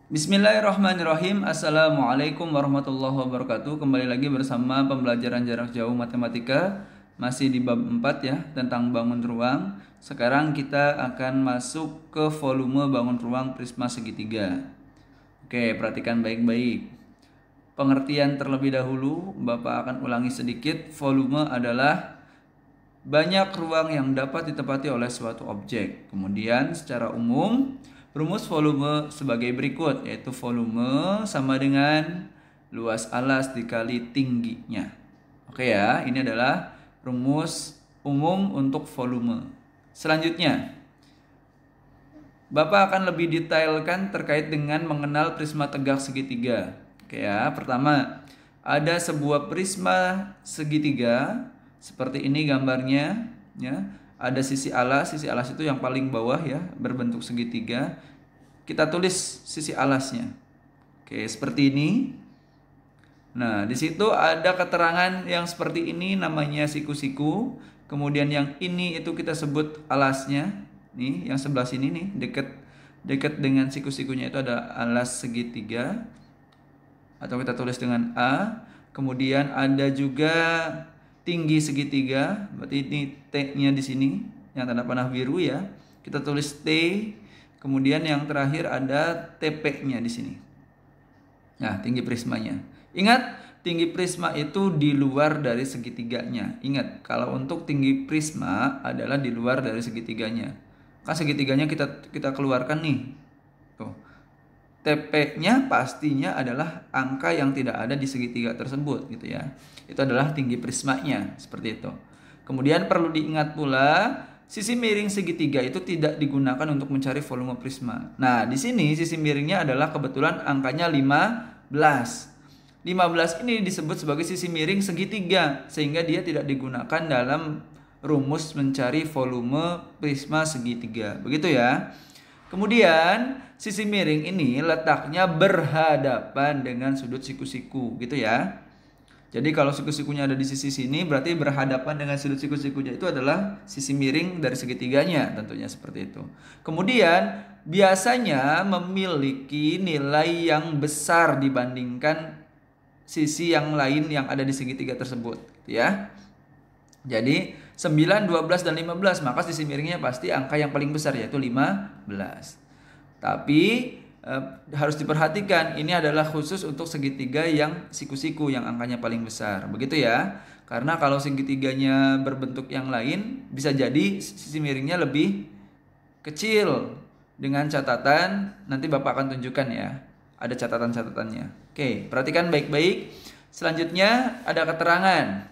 Bismillahirrahmanirrahim. Assalamualaikum warahmatullahi wabarakatuh. Kembali lagi bersama pembelajaran jarak jauh matematika. Masih di bab 4 ya, tentang bangun ruang. Sekarang kita akan masuk ke volume bangun ruang prisma segitiga. Oke, perhatikan baik-baik. Pengertian terlebih dahulu, Bapak akan ulangi sedikit. Volume adalah banyak ruang yang dapat ditempati oleh suatu objek. Kemudian secara umum rumus volume sebagai berikut, yaitu volume sama dengan luas alas dikali tingginya. Oke ya, ini adalah rumus umum untuk volume. Selanjutnya, Bapak akan lebih detailkan terkait dengan mengenal prisma tegak segitiga. Oke ya, pertama, ada sebuah prisma segitiga seperti ini gambarnya ya. Ada sisi alas itu yang paling bawah ya, berbentuk segitiga. Kita tulis sisi alasnya. Oke, seperti ini. Nah, di situ ada keterangan yang seperti ini namanya siku-siku. Kemudian yang ini itu kita sebut alasnya. Nih, yang sebelah sini nih, dekat dengan siku-sikunya itu ada alas segitiga. Atau kita tulis dengan A. Kemudian ada juga tinggi segitiga, berarti ini T-nya di sini, yang tanda panah biru ya. Kita tulis T, kemudian yang terakhir ada TP-nya di sini. Nah, tinggi prismanya. Ingat, tinggi prisma itu di luar dari segitiganya. Ingat, kalau untuk tinggi prisma adalah di luar dari segitiganya. Kan segitiganya kita keluarkan nih. Tuh. TP-nya pastinya adalah angka yang tidak ada di segitiga tersebut gitu ya. Itu adalah tinggi prismanya, seperti itu. Kemudian perlu diingat pula, sisi miring segitiga itu tidak digunakan untuk mencari volume prisma. Nah, di sini sisi miringnya adalah kebetulan angkanya 15. 15 ini disebut sebagai sisi miring segitiga, sehingga dia tidak digunakan dalam rumus mencari volume prisma segitiga. Begitu ya. Kemudian sisi miring ini letaknya berhadapan dengan sudut siku-siku gitu ya. Jadi kalau siku-sikunya ada di sisi sini berarti berhadapan dengan sudut siku-sikunya itu adalah sisi miring dari segitiganya, tentunya seperti itu. Kemudian biasanya memiliki nilai yang besar dibandingkan sisi yang lain yang ada di segitiga tersebut gitu ya. Jadi 9, 12, dan 15, maka sisi miringnya pasti angka yang paling besar yaitu 15. Tapi harus diperhatikan, ini adalah khusus untuk segitiga yang siku-siku yang angkanya paling besar. Begitu ya. Karena kalau segitiganya berbentuk yang lain, bisa jadi sisi miringnya lebih kecil. Dengan catatan, nanti Bapak akan tunjukkan ya. Ada catatan-catatannya. Oke, perhatikan baik-baik. Selanjutnya ada keterangan.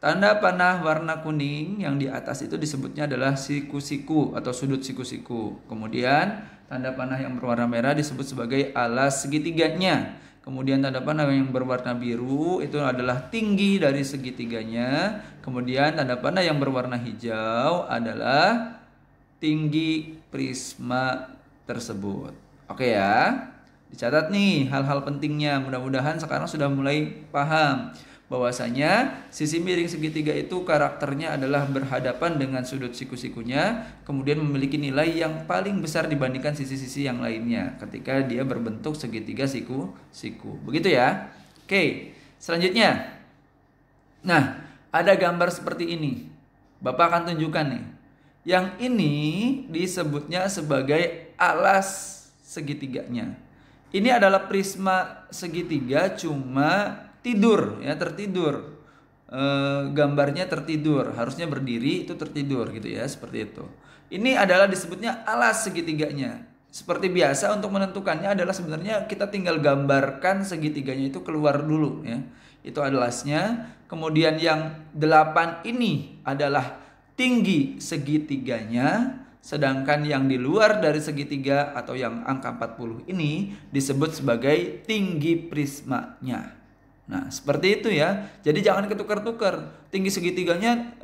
Tanda panah warna kuning yang di atas itu disebutnya adalah siku-siku atau sudut siku-siku. Kemudian tanda panah yang berwarna merah disebut sebagai alas segitiganya. Kemudian tanda panah yang berwarna biru itu adalah tinggi dari segitiganya. Kemudian tanda panah yang berwarna hijau adalah tinggi prisma tersebut. Oke ya. Dicatat nih hal-hal pentingnya. Mudah-mudahan sekarang sudah mulai paham bahwasanya sisi miring segitiga itu karakternya adalah berhadapan dengan sudut siku-sikunya, kemudian memiliki nilai yang paling besar dibandingkan sisi-sisi yang lainnya ketika dia berbentuk segitiga siku-siku. Begitu ya. Oke, selanjutnya. Nah, ada gambar seperti ini. Bapak akan tunjukkan nih. Yang ini disebutnya sebagai alas segitiganya. Ini adalah prisma segitiga cuma tidur ya, tertidur. Gambarnya tertidur, harusnya berdiri, itu tertidur gitu ya, seperti itu. Ini adalah disebutnya alas segitiganya. Seperti biasa untuk menentukannya adalah sebenarnya kita tinggal gambarkan segitiganya itu keluar dulu ya. Itu alasnya. Kemudian yang 8 ini adalah tinggi segitiganya. Sedangkan yang di luar dari segitiga atau yang angka 40 ini disebut sebagai tinggi prismanya. Nah, seperti itu ya. Jadi jangan ketukar-tukar. Tinggi segitiganya,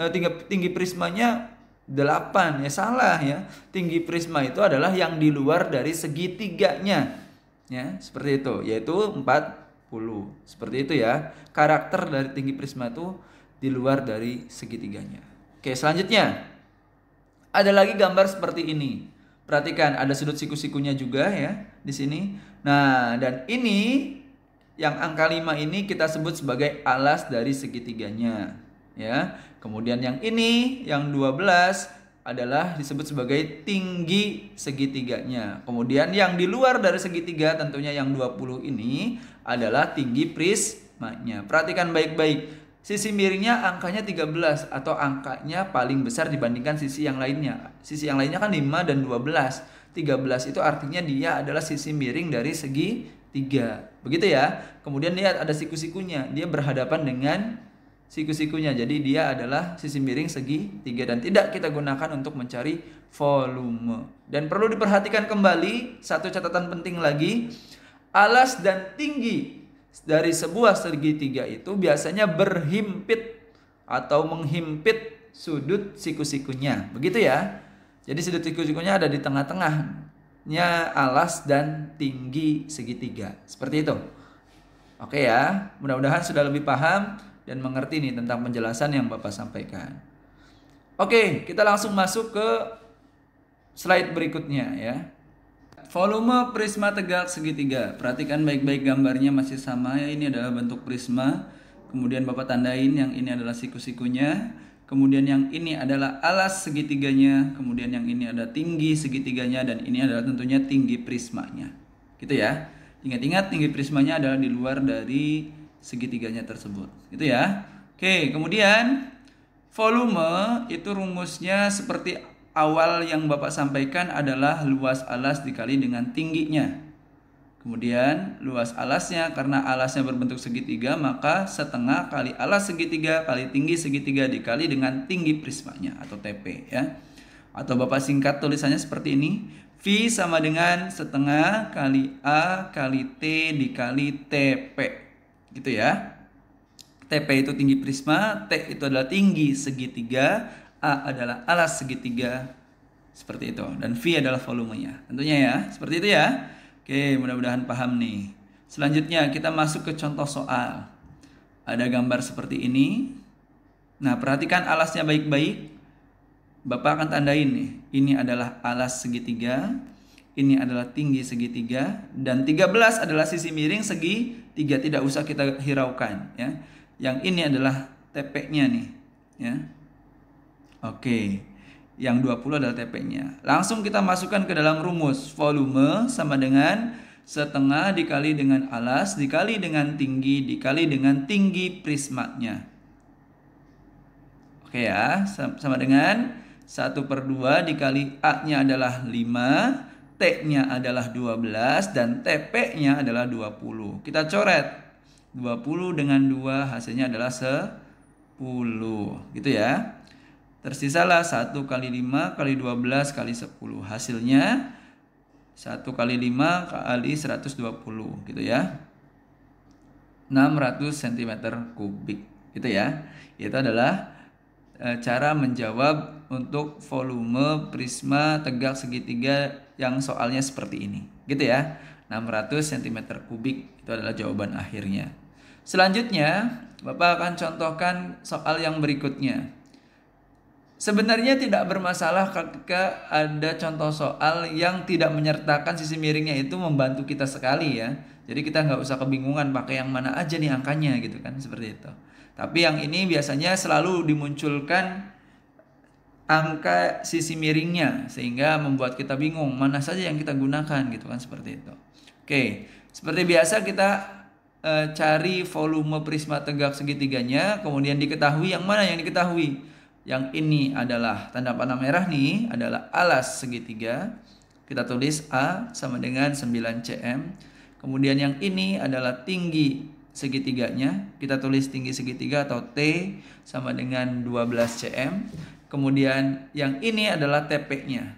tinggi prismanya 8 ya, salah ya. Tinggi prisma itu adalah yang di luar dari segitiganya. Ya, seperti itu, yaitu 40. Seperti itu ya. Karakter dari tinggi prisma itu di luar dari segitiganya. Oke, selanjutnya. Ada lagi gambar seperti ini. Perhatikan ada sudut siku-sikunya juga ya di sini. Nah, dan ini yang angka 5 ini kita sebut sebagai alas dari segitiganya ya. Kemudian yang ini yang 12 adalah disebut sebagai tinggi segitiganya. Kemudian yang di luar dari segitiga tentunya yang 20 ini adalah tinggi prismanya. Perhatikan baik-baik. Sisi miringnya angkanya 13 atau angkanya paling besar dibandingkan sisi yang lainnya. Sisi yang lainnya kan 5 dan 12. 13 itu artinya dia adalah sisi miring dari segi 3. Begitu ya. Kemudian lihat ada siku-sikunya. Dia berhadapan dengan siku-sikunya. Jadi dia adalah sisi miring segi 3 dan tidak kita gunakan untuk mencari volume. Dan perlu diperhatikan kembali satu catatan penting lagi. Alas dan tinggi dari sebuah segitiga itu biasanya berhimpit atau menghimpit sudut siku-sikunya. Begitu ya. Jadi sudut siku-sikunya ada di tengah-tengahnya alas dan tinggi segitiga. Seperti itu. Oke ya. Mudah-mudahan sudah lebih paham dan mengerti nih tentang penjelasan yang Bapak sampaikan. Oke, kita langsung masuk ke slide berikutnya ya. Volume prisma tegak segitiga. Perhatikan baik-baik gambarnya masih sama ya. Ini adalah bentuk prisma. Kemudian Bapak tandain yang ini adalah siku-sikunya. Kemudian yang ini adalah alas segitiganya. Kemudian yang ini ada tinggi segitiganya. Dan ini adalah tentunya tinggi prismanya. Gitu ya. Ingat-ingat tinggi prismanya adalah di luar dari segitiganya tersebut. Gitu ya. Oke, kemudian volume itu rumusnya seperti awal yang Bapak sampaikan adalah luas alas dikali dengan tingginya. Kemudian luas alasnya, karena alasnya berbentuk segitiga, maka setengah kali alas segitiga kali tinggi segitiga dikali dengan tinggi prismanya atau TP ya. Atau Bapak singkat tulisannya seperti ini. V sama dengan setengah kali A kali T dikali TP. Gitu ya. TP itu tinggi prisma, T itu adalah tinggi segitiga, A adalah alas segitiga, seperti itu. Dan V adalah volumenya. Tentunya ya, seperti itu ya. Oke, mudah-mudahan paham nih. Selanjutnya kita masuk ke contoh soal. Ada gambar seperti ini. Nah, perhatikan alasnya baik-baik. Bapak akan tandain nih. Ini adalah alas segitiga, ini adalah tinggi segitiga, dan 13 adalah sisi miring segitiga. Tidak usah kita hiraukan ya. Yang ini adalah TP-nya nih ya. Oke, yang 20 adalah TP-nya. Langsung kita masukkan ke dalam rumus. Volume sama dengan setengah dikali dengan alas dikali dengan tinggi dikali dengan tinggi prismanya. Oke ya, sama dengan 1/2 dikali A-nya adalah 5, T-nya adalah 12, dan TP-nya adalah 20. Kita coret. 20 dengan 2 hasilnya adalah 10. Gitu ya. Tersisalah 1 kali 5 kali 12 kali 10. Hasilnya 1 kali 5 kali 120 gitu ya. 600 cm3 gitu ya. Itu adalah cara menjawab untuk volume prisma tegak segitiga yang soalnya seperti ini. Gitu ya. 600 cm3 itu adalah jawaban akhirnya. Selanjutnya, Bapak akan contohkan soal yang berikutnya. Sebenarnya tidak bermasalah ketika ada contoh soal yang tidak menyertakan sisi miringnya, itu membantu kita sekali ya. Jadi kita nggak usah kebingungan pakai yang mana aja nih angkanya gitu kan, seperti itu. Tapi yang ini biasanya selalu dimunculkan angka sisi miringnya sehingga membuat kita bingung mana saja yang kita gunakan gitu kan, seperti itu. Oke, seperti biasa kita cari volume prisma tegak segitiganya, kemudian diketahui yang mana yang diketahui. Yang ini adalah tanda panah merah nih, adalah alas segitiga. Kita tulis A sama dengan 9 cm. Kemudian yang ini adalah tinggi segitiganya. Kita tulis tinggi segitiga atau T sama dengan 12 cm. Kemudian yang ini adalah TP-nya.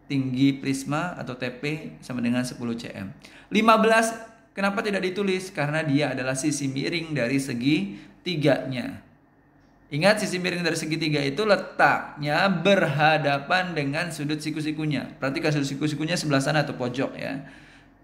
Tinggi prisma atau TP sama dengan 10 cm. 15 kenapa tidak ditulis? Karena dia adalah sisi miring dari segitiganya. Ingat, sisi miring dari segitiga itu letaknya berhadapan dengan sudut siku-sikunya. Perhatikan sudut siku-sikunya sebelah sana atau pojok ya.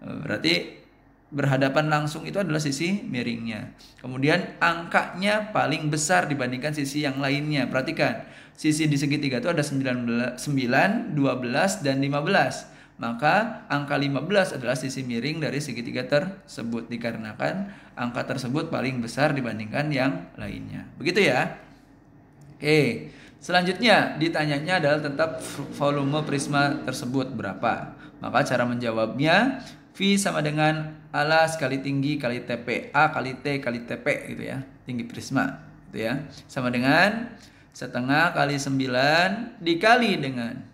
Berarti berhadapan langsung itu adalah sisi miringnya. Kemudian angkanya paling besar dibandingkan sisi yang lainnya. Perhatikan, sisi di segitiga itu ada 9, 12, dan 15. Maka angka 15 adalah sisi miring dari segitiga tersebut, dikarenakan angka tersebut paling besar dibandingkan yang lainnya. Begitu ya. Oke, selanjutnya ditanyanya adalah tentang volume prisma tersebut berapa. Maka cara menjawabnya, V sama dengan alas kali tinggi kali TP, A kali T kali TP gitu ya, tinggi prisma gitu ya. Sama dengan setengah kali 9 dikali dengan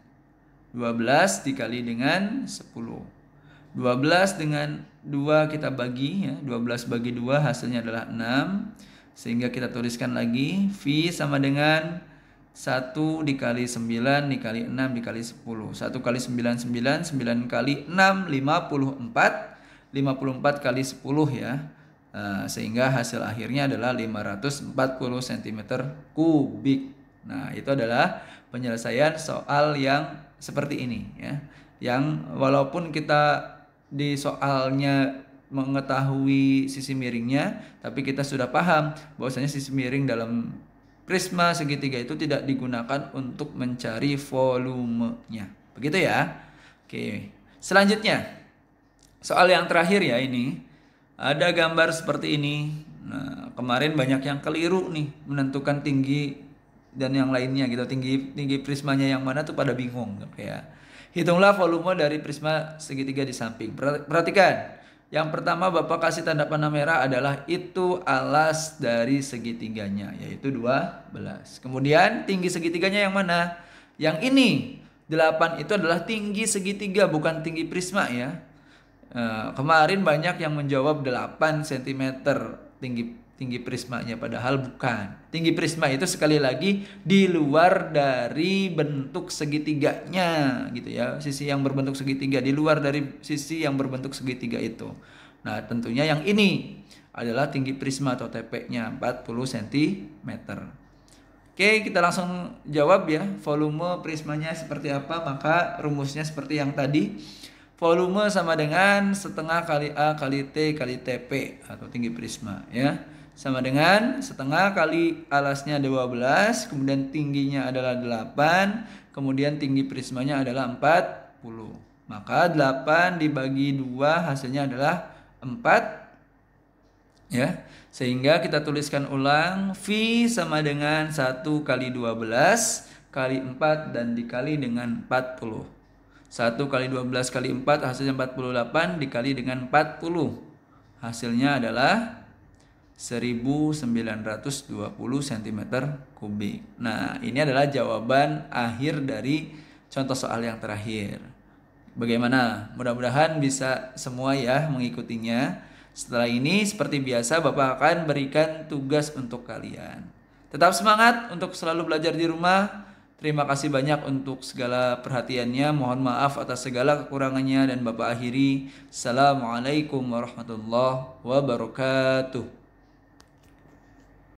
12 dikali dengan 10. 12 dengan 2 kita bagi ya, 12 bagi 2 hasilnya adalah 6. Sehingga kita tuliskan lagi V sama dengan 1 dikali 9 dikali 6 dikali 10. 1 kali 9, 9. 9 kali 6, 54. 54 kali 10 ya. Sehingga hasil akhirnya adalah 540 cm kubik. Nah, itu adalah penyelesaian soal yang seperti ini ya. Yang walaupun kita di soalnya mengetahui sisi miringnya, tapi kita sudah paham bahwasanya sisi miring dalam prisma segitiga itu tidak digunakan untuk mencari volumenya. Begitu ya. Oke. Selanjutnya, soal yang terakhir ya ini. Ada gambar seperti ini. Nah, kemarin banyak yang keliru nih menentukan tinggi dan yang lainnya gitu. Tinggi prismanya yang mana tuh pada bingung ya. Hitunglah volume dari prisma segitiga di samping. Perhatikan. Yang pertama Bapak kasih tanda panah merah adalah itu alas dari segitiganya, yaitu 12. Kemudian tinggi segitiganya yang mana? Yang ini 8 itu adalah tinggi segitiga, bukan tinggi prisma ya. Kemarin banyak yang menjawab 8 cm tinggi prismanya, padahal bukan. Tinggi prisma itu sekali lagi di luar dari bentuk segitiganya gitu ya. Sisi yang berbentuk segitiga di luar dari sisi yang berbentuk segitiga itu. Nah, tentunya yang ini adalah tinggi prisma atau TP-nya 40 cm. Oke, kita langsung jawab ya. Volume prismanya seperti apa? Maka rumusnya seperti yang tadi. Volume sama dengan setengah kali A kali T kali TP atau tinggi prisma ya. Sama dengan setengah kali alasnya 12, kemudian tingginya adalah 8, kemudian tinggi prismanya adalah 40. Maka 8 dibagi 2 hasilnya adalah 4 ya. Sehingga kita tuliskan ulang, V sama dengan 1 kali 12 kali 4 dan dikali dengan 40. 1 kali 12 kali 4 hasilnya 48 dikali dengan 40. Hasilnya adalah 1920 cm kubik. Nah, ini adalah jawaban akhir dari contoh soal yang terakhir. Bagaimana? Mudah-mudahan bisa semua ya mengikutinya. Setelah ini seperti biasa Bapak akan berikan tugas untuk kalian. Tetap semangat untuk selalu belajar di rumah. Terima kasih banyak untuk segala perhatiannya. Mohon maaf atas segala kekurangannya dan Bapak akhiri. Assalamualaikum warahmatullahi wabarakatuh.